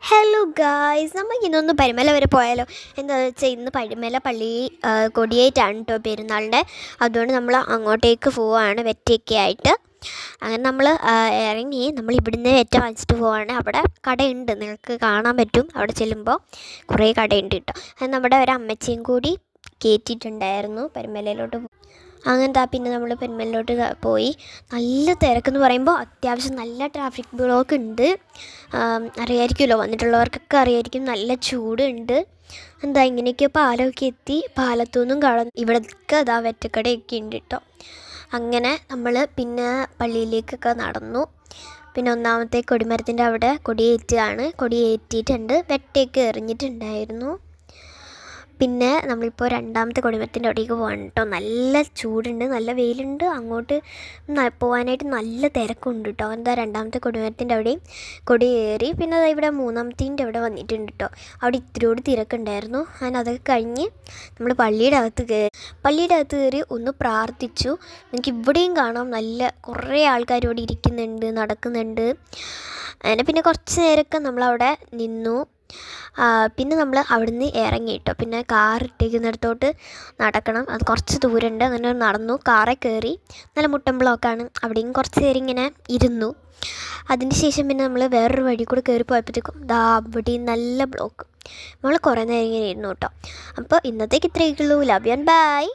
Hello guys, നമുക്ക് ഇന്നൊന്ന് പരുമല വരെ പോയാലോ? എന്താണെന്ന് വെച്ചാൽ ഇന്ന് പരുമല പള്ളി കൊടിയേറ്റാണ് കേട്ടോ പെരുന്നാളിൻ്റെ. അതുകൊണ്ട് നമ്മൾ അങ്ങോട്ടേക്ക് പോവുകയാണ് വെറ്റയൊക്കെ ആയിട്ട്. അങ്ങനെ നമ്മൾ ഇറങ്ങി നമ്മൾ ഇവിടുന്ന് വെറ്റ വാങ്ങിച്ചിട്ട് പോവുകയാണ്. അവിടെ കടയുണ്ട്, നിങ്ങൾക്ക് കാണാൻ പറ്റും. അവിടെ ചെല്ലുമ്പോൾ കുറേ കടയുണ്ട് കേട്ടോ. അത് നമ്മുടെ ഒരു അമ്മച്ചിയും കൂടി കയറ്റിയിട്ടുണ്ടായിരുന്നു പരുമലയിലോട്ട്. അങ്ങനത്തെ പിന്നെ നമ്മൾ പെരുമലയിലോട്ട് പോയി. നല്ല തിരക്കെന്ന് പറയുമ്പോൾ അത്യാവശ്യം നല്ല ട്രാഫിക് ബ്ലോക്ക് ഉണ്ട്. അറിയാമായിരിക്കുമല്ലോ, വന്നിട്ടുള്ളവർക്കൊക്കെ അറിയായിരിക്കും. നല്ല ചൂടുണ്ട്. എന്താ ഇങ്ങനെയൊക്കെ പാലമൊക്കെ എത്തി, പാലത്തുനിന്നും കടന്ന് ഇവിടേക്ക് അതാ വെറ്റക്കടയൊക്കെ ഉണ്ട് കേട്ടോ. അങ്ങനെ നമ്മൾ പിന്നെ പള്ളിയിലേക്കൊക്കെ നടന്നു. പിന്നെ ഒന്നാമത്തെ കൊടിമരത്തിൻ്റെ അവിടെ കൊടിയേറ്റിയിട്ടുണ്ട്. വെട്ടയൊക്കെ എറിഞ്ഞിട്ടുണ്ടായിരുന്നു. പിന്നെ നമ്മളിപ്പോൾ രണ്ടാമത്തെ കൊടിമരത്തിൻ്റെ അവിടേക്ക് പോകണം കേട്ടോ. നല്ല ചൂടുണ്ട്, നല്ല വെയിലുണ്ട്. അങ്ങോട്ട് പോകാനായിട്ട് നല്ല തിരക്കുണ്ട് കേട്ടോ. എന്താ രണ്ടാമത്തെ കൊടിമരത്തിൻ്റെ അവിടെയും കൊടിയേറി. പിന്നെ ഇവിടെ മൂന്നാമത്തേൻ്റെ അവിടെ വന്നിട്ടുണ്ട് കേട്ടോ. അവിടെ ഇത്തിരിയോട് തിരക്കുണ്ടായിരുന്നു. അങ്ങനെ അതൊക്കെ കഴിഞ്ഞ് നമ്മൾ പള്ളിയുടെ അകത്ത് കയറി ഒന്ന് പ്രാർത്ഥിച്ചു. എനിക്ക് ഇവിടെയും കാണാം, നല്ല കുറേ ആൾക്കാർ ഇവിടെ ഇരിക്കുന്നുണ്ട്, നടക്കുന്നുണ്ട്. അങ്ങനെ പിന്നെ കുറച്ച് നേരമൊക്കെ നമ്മളവിടെ നിന്നു. പിന്നെ നമ്മൾ അവിടുന്ന് ഇറങ്ങി കേട്ടോ. പിന്നെ കാർ ഇട്ടേക്കുന്നിടത്തോട്ട് നടക്കണം, അത് കുറച്ച് ദൂരമുണ്ട്. അങ്ങനെ നടന്നു, കാറിൽ കയറി. നല്ല മുട്ടൻ ബ്ലോക്കാണ്. അവിടെയും കുറച്ച് നേരം ഇങ്ങനെ ഇരുന്നു. അതിന് ശേഷം പിന്നെ നമ്മൾ വേറൊരു വഴി കൂടെ കയറി പോയപ്പോഴത്തേക്കും അവിടെയും നല്ല ബ്ലോക്ക്. നമ്മൾ കുറേ നേരം ഇങ്ങനെ ഇരുന്നു കേട്ടോ. അപ്പോൾ ഇന്നത്തേക്ക് ഇത്രയൊക്കെ ഉള്ളൂ. Love you and by.